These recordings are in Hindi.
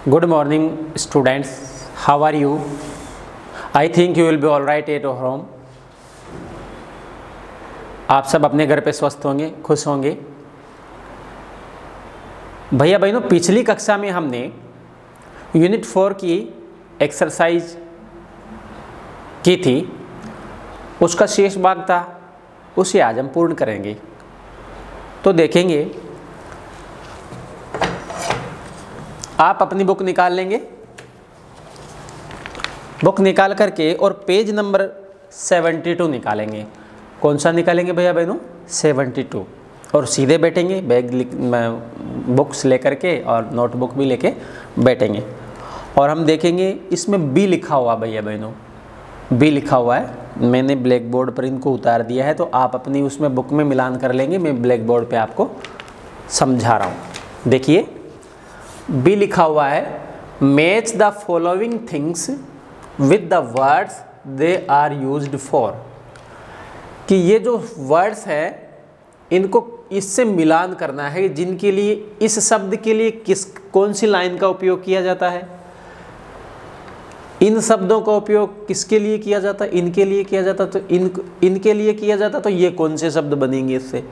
Good morning, students. How are you? I think you will be all right at your home. आप सब अपने घर पे स्वस्थ होंगे, खुश होंगे। भैया बहनों, पिछली कक्षा में हमने यूनिट 4 की एक्सरसाइज की थी, उसका शेष भाग था, उसे आज हम पूर्ण करेंगे। तो देखेंगे, आप अपनी बुक निकाल लेंगे, बुक निकाल करके और पेज नंबर 72 निकालेंगे। कौन सा निकालेंगे भैया बहनों? 72। और सीधे बैठेंगे, बुक्स लेकर के और नोटबुक भी लेके बैठेंगे। और हम देखेंगे इसमें बी लिखा हुआ, भैया बहनों बी लिखा हुआ है। मैंने ब्लैक बोर्ड पर इनको उतार दिया है, तो आप अपनी उसमें बुक में मिलान कर लेंगे। मैं ब्लैक बोर्ड पे आपको समझा रहा हूँ। देखिए, बी लिखा हुआ है, match the following things with the words they are used for. कि ये जो वर्ड्स है इनको इससे मिलान करना है, जिनके लिए इस शब्द के लिए कौन सी लाइन का उपयोग किया जाता है। इन शब्दों का उपयोग किसके लिए किया जाता है? इनके लिए किया जाता, तो इनके लिए किया जाता, तो ये कौन से शब्द बनेंगे इससे।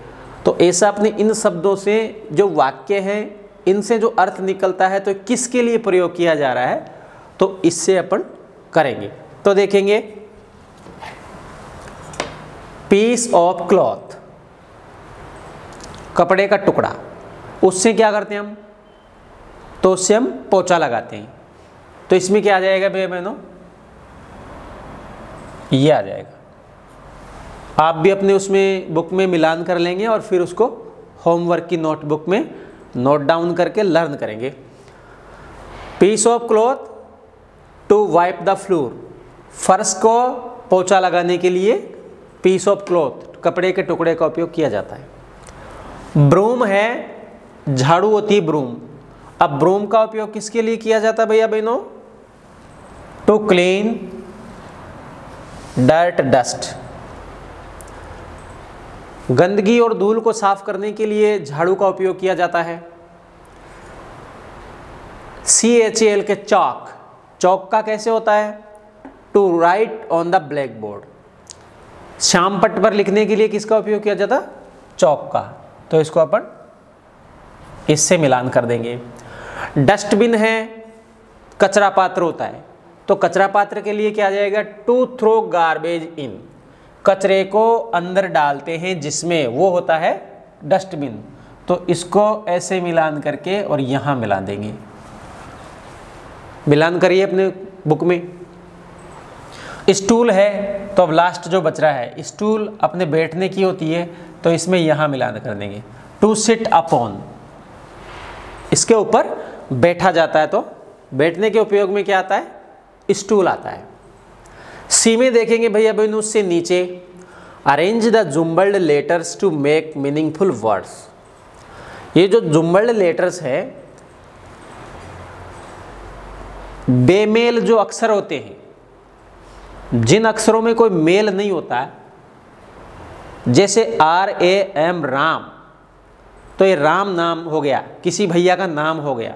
तो ऐसा अपने इन शब्दों से जो वाक्य हैं, इनसे जो अर्थ निकलता है, तो किसके लिए प्रयोग किया जा रहा है, तो इससे अपन करेंगे। तो देखेंगे, पीस ऑफ क्लॉथ, कपड़े का टुकड़ा, उससे क्या करते हैं हम? तो उससे हम पोछा लगाते हैं। तो इसमें क्या आ जाएगा भैया बहनों? ये आ जाएगा। आप भी अपने उसमें बुक में मिलान कर लेंगे और फिर उसको होमवर्क की नोटबुक में नोट डाउन करके लर्न करेंगे। Piece of cloth to wipe the floor, फर्श को पोछा लगाने के लिए पीस ऑफ क्लॉथ, कपड़े के टुकड़े का उपयोग किया जाता है। ब्रूम है, झाड़ू होती है ब्रूम। अब ब्रूम का उपयोग किसके लिए किया जाता है भैया बहनों? टू क्लीन डर्ट डस्ट, गंदगी और धूल को साफ करने के लिए झाड़ू का उपयोग किया जाता है। CHAL के चॉक, चॉक का कैसे होता है? To write on the blackboard, श्याम पट्ट पर लिखने के लिए किसका उपयोग किया जाता? चॉक का। तो इसको अपन इससे मिलान कर देंगे। डस्टबिन है, कचरा पात्र होता है, तो कचरा पात्र के लिए क्या आ जाएगा? टू थ्रो गार्बेज इन, कचरे को अंदर डालते हैं जिसमें, वो होता है डस्टबिन। तो इसको ऐसे मिलान करके और यहाँ मिला देंगे। मिलान करिए अपने बुक में। स्टूल है, तो अब लास्ट जो बच रहा है, स्टूल अपने बैठने की होती है, तो इसमें यहाँ मिलान कर देंगे। टू सिट अपॉन, इसके ऊपर बैठा जाता है, तो बैठने के उपयोग में क्या आता है? स्टूल आता है। सी में देखेंगे भैया बहनों, उससे नीचे, arrange the jumbled letters to make meaningful words. ये जो जुम्बल्ड लेटर्स है, बेमेल जो अक्षर होते हैं, जिन अक्षरों में कोई मेल नहीं होता है, जैसे RAM राम, तो ये राम नाम हो गया, किसी भैया का नाम हो गया।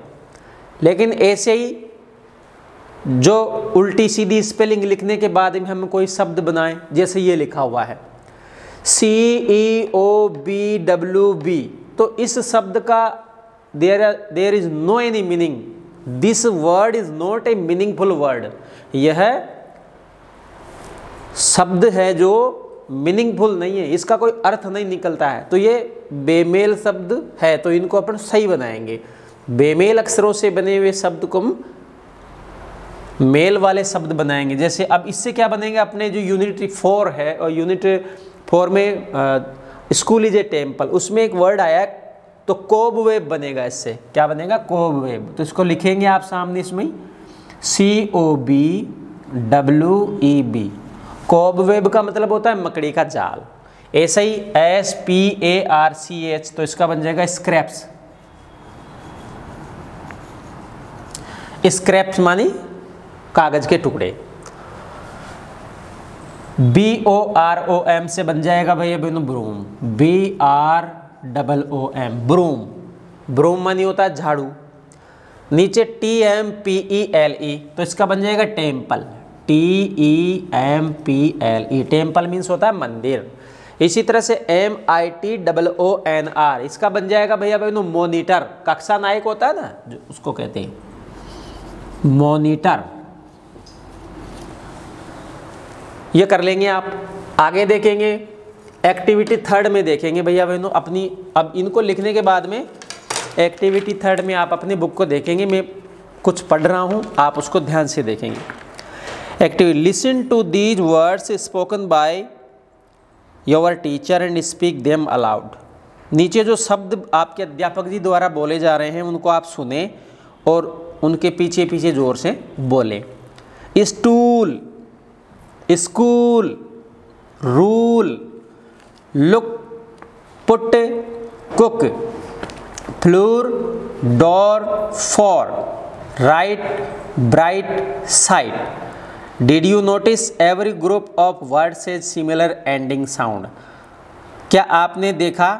लेकिन ऐसे ही जो उल्टी सीधी स्पेलिंग लिखने के बाद में हम कोई शब्द बनाएं, जैसे ये लिखा हुआ है CEOBWB, तो इस शब्द का there is no any meaning, this word is not a meaningful word. यह शब्द है जो मीनिंगफुल नहीं है, इसका कोई अर्थ नहीं निकलता है, तो ये बेमेल शब्द है, तो इनको अपन सही बनाएंगे। बेमेल अक्षरों से बने हुए शब्द को हम मेल वाले शब्द बनाएंगे। जैसे अब इससे क्या बनेंगे? अपने जो यूनिट 4 है, और यूनिट 4 में स्कूल इज ए टेम्पल, उसमें एक वर्ड आया, तो कोबवेब बनेगा। इससे क्या बनेगा? कोबवेब। तो इसको लिखेंगे आप सामने इसमें COBWEB। कोबवेब का मतलब होता है मकड़ी का जाल। ऐसा ही SPARCH, तो इसका बन जाएगा स्क्रैप्स। स्क्रैप्स मानी कागज के टुकड़े। BOROM से बन जाएगा भैया बहनों ब्रूम, BROOM, ब्रूम। ब्रूम मानी होता है झाड़ू। नीचे TEMPLE, तो इसका बन जाएगा टेम्पल, TEMPLE, टेम्पल मीन्स होता है मंदिर। इसी तरह से MITOONR, इसका बन जाएगा भैया बहनों मॉनिटर, कक्षा नायक होता है ना जो, उसको कहते हैं मॉनिटर। ये कर लेंगे आप। आगे देखेंगे एक्टिविटी थर्ड में देखेंगे भैया बहनों अपनी, अब इनको लिखने के बाद में एक्टिविटी थर्ड में आप अपनी बुक को देखेंगे, मैं कुछ पढ़ रहा हूँ, आप उसको ध्यान से देखेंगे। Activity, listen to these words spoken by your teacher and speak them aloud. नीचे जो शब्द आपके अध्यापक जी द्वारा बोले जा रहे हैं उनको आप सुने और उनके पीछे पीछे जोर से बोले। Stool, school, rule, look, put, cook, floor, door, for, right, bright, side. Did you notice every group of words has similar ending sound. क्या आपने देखा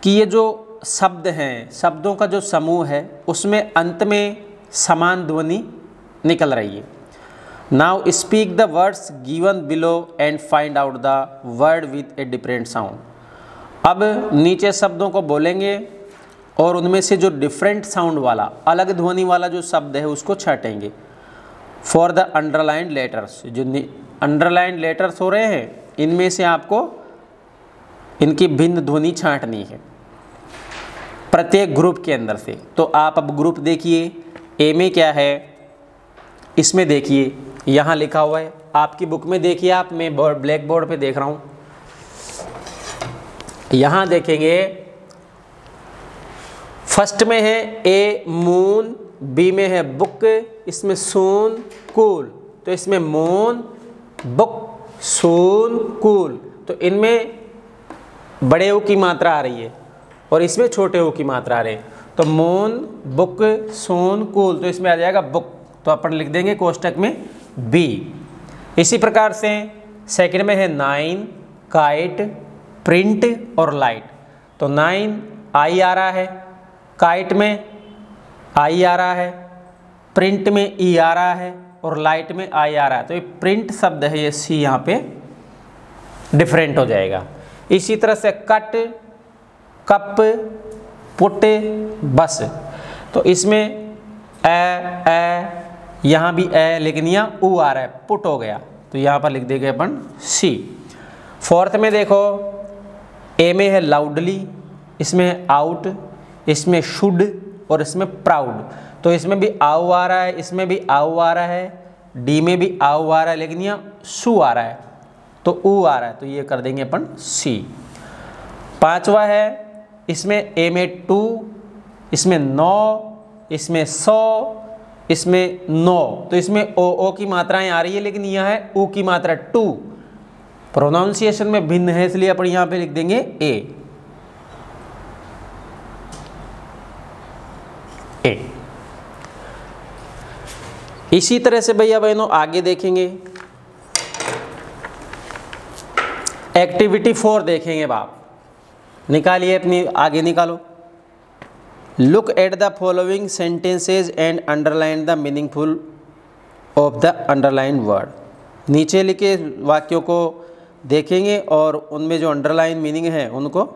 कि ये जो शब्द हैं, शब्दों का जो समूह है उसमें अंत में समान ध्वनि निकल रही है। Now speak the words given below and find out the word with a different sound. अब नीचे शब्दों को बोलेंगे और उनमें से जो डिफरेंट साउंड वाला, अलग ध्वनि वाला जो शब्द है उसको छाटेंगे। फॉर द अंडरलाइंड लेटर्स, जो अंडरलाइंड लेटर्स हो रहे हैं इनमें से आपको इनकी भिन्न ध्वनि छांटनी है प्रत्येक ग्रुप के अंदर से। तो आप अब ग्रुप देखिए, ए में क्या है इसमें देखिए, यहाँ लिखा हुआ है आपकी बुक में देखिए आप, मैं ब्लैक बोर्ड पे देख रहा हूँ। यहाँ देखेंगे फर्स्ट में है ए मून, बी में है बुक, इसमें सून, कूल, तो इसमें मून, बुक, सून, कूल, तो इनमें बड़े ओ की मात्रा आ रही है और इसमें छोटे ओ की मात्रा आ रही है। तो मून, बुक, सून, कूल, तो इसमें आ जाएगा बुक, तो अपन लिख देंगे कोष्टक में बी। इसी प्रकार से सेकंड में है नाइन, काइट, प्रिंट और लाइट, तो नाइन आई आ रहा है, काइट में आई आ रहा है, प्रिंट में ई आ रहा है और लाइट में आई आ रहा है। तो ये प्रिंट शब्द है, ये सी यहाँ पे डिफरेंट हो जाएगा। इसी तरह से कट, कप, पुट, बस, तो इसमें ए यहाँ भी ए, लेकिन यहाँ ऊ आ रहा है, पुट हो गया, तो यहाँ पर लिख देंगे अपन सी। फोर्थ में देखो ए में है लाउडली, इसमें है आउट, इसमें शुड और इसमें प्राउड, तो इसमें भी आउ आ रहा है, इसमें भी आउ आ रहा है, डी में भी आउ आ रहा है, लेकिन यहाँ सु आ रहा है तो ऊ आ रहा है, तो ये कर देंगे अपन सी। पांचवा है इसमें ए में टू, इसमें नो, इसमें सौ, इसमें नो, तो इसमें ओ की मात्राएं आ रही है, लेकिन यह है ऊ की मात्रा टू, प्रोनाउंसिएशन में भिन्न है, इसलिए अपन यहाँ पे लिख देंगे ए। इसी तरह से भैया बहनों आगे देखेंगे एक्टिविटी 4 देखेंगे बाप, निकालिए अपनी, आगे निकालो। Look at the following sentences and underline the meaningful of the underline word. नीचे लिखे वाक्यों को देखेंगे और उनमें जो अंडरलाइन मीनिंग है उनको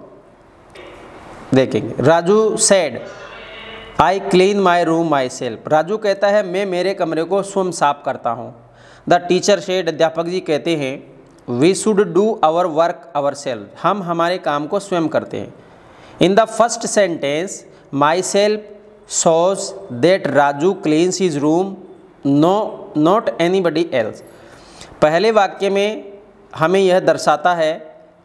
देखेंगे। Raju said I clean my room my self. Raju कहता है मैं मेरे कमरे को स्वयं साफ करता हूँ। द टीचर सेड, अध्यापक जी कहते हैं we should do our work ourself, हम हमारे काम को स्वयं करते हैं। In the first sentence myself shows that Raju cleans his room, no not anybody else. पहले वाक्य में हमें यह दर्शाता है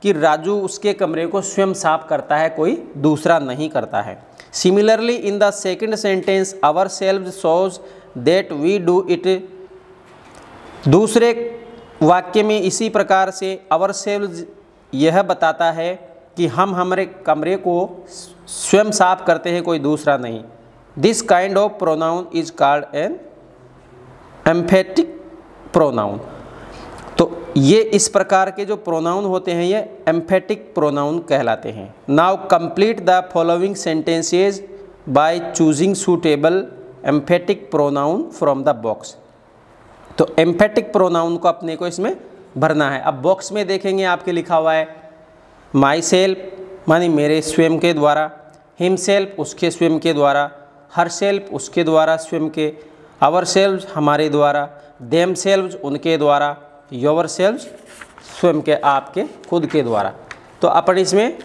कि राजू उसके कमरे को स्वयं साफ करता है, कोई दूसरा नहीं करता है। Similarly in the second sentence ourself shows that we do it. दूसरे वाक्य में इसी प्रकार से आवर सेल्फ यह बताता है कि हम हमारे कमरे को स्वयं साफ करते हैं, कोई दूसरा नहीं। This kind of pronoun is called an emphatic pronoun. तो ये इस प्रकार के जो प्रोनाउन होते हैं ये एम्फेटिक प्रोनाउन कहलाते हैं। Now complete the following sentences by choosing suitable emphatic pronoun from the box. तो एम्फेटिक प्रोनाउन को अपने को इसमें भरना है। अब बॉक्स में देखेंगे आपके लिखा हुआ है माई सेल्फ मानी मेरे स्वयं के द्वारा, हिम सेल्फ उसके स्वयं के द्वारा, हर सेल्फ उसके द्वारा स्वयं के, आवर सेल्व्स हमारे द्वारा, देम सेल्व्स उनके द्वारा, योर सेल्व्स स्वयं के आपके खुद के द्वारा। तो अपन इसमें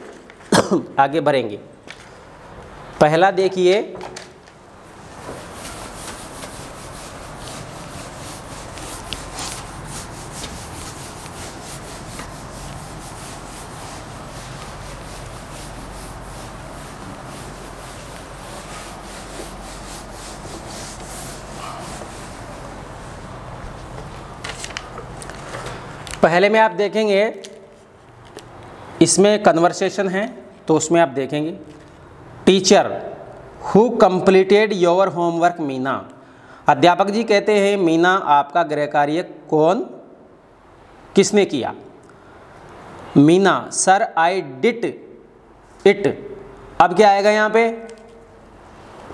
आगे बढ़ेंगे। पहला देखिए पहले में आप देखेंगे इसमें कन्वर्सेशन है, तो उसमें आप देखेंगे teacher who completed your homework Meena. अध्यापक जी कहते हैं मीना आपका गृह कार्य किसने किया। Meena sir I did it. अब क्या आएगा यहाँ पे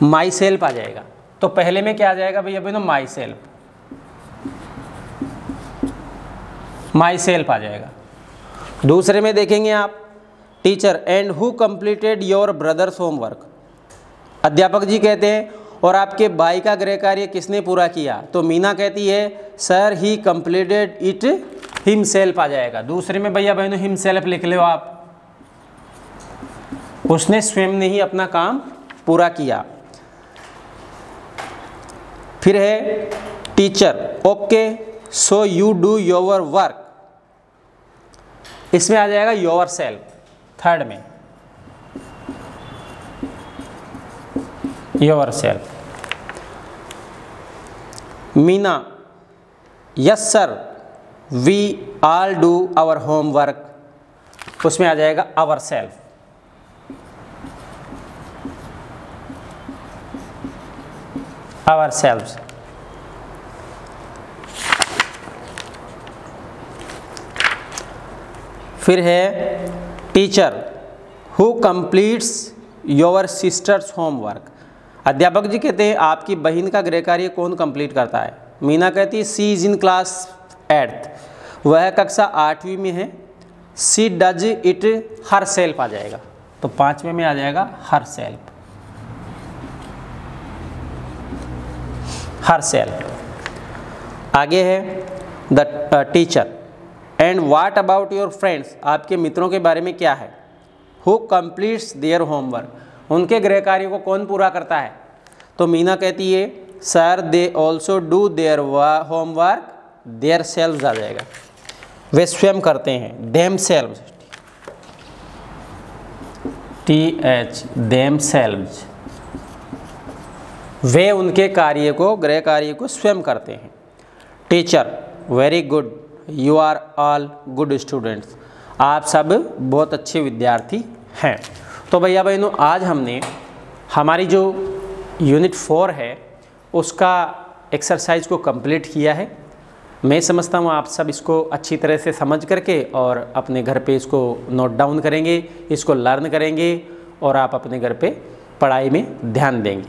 माई सेल्फ आ जाएगा। तो पहले में क्या आ जाएगा भैया बहनों माई सेल्फ, माई सेल्फ आ जाएगा। दूसरे में देखेंगे आप teacher and who completed your brothers homework. अध्यापक जी कहते हैं और आपके भाई का गृह कार्य किसने पूरा किया। तो मीना कहती है sir he completed it himself आ जाएगा। दूसरे में भैया बहनों हिमसेल्फ लिख लो आप, उसने स्वयं ने ही अपना काम पूरा किया। फिर है teacher okay so you do your work. इसमें आ जाएगा योर सेल्फ। थर्ड में yourself. Meena yes sir we all do our homework. उसमें आ जाएगा आवर सेल्फ। Ourselves. फिर है टीचर who completes your sister's homework. अध्यापक जी कहते हैं आपकी बहन का गृह कार्य कौन कंप्लीट करता है। मीना कहती है सी इज इन क्लास 8th, वह कक्षा 8वीं में है। सी डज इट हर सेल्फ आ जाएगा। तो 5वें में आ जाएगा हर सेल्फ। Her self. आगे है the teacher and what about your friends. आपके मित्रों के बारे में क्या है। Who completes their homework. उनके गृह कार्य को कौन पूरा करता है। तो मीना कहती है sir they also do their homework. Theirselves आ जाएगा, वे स्वयं करते हैं। Themselves TH themselves, वे उनके कार्य को गृह कार्य को स्वयं करते हैं। Teacher very good you are all good students. आप सब बहुत अच्छे विद्यार्थी हैं। तो भैया बहनों आज हमने हमारी जो यूनिट 4 है उसका एक्सरसाइज को कंप्लीट किया है। मैं समझता हूँ आप सब इसको अच्छी तरह से समझ करके और अपने घर पे इसको नोट डाउन करेंगे, इसको लर्न करेंगे और आप अपने घर पे पढ़ाई में ध्यान देंगे।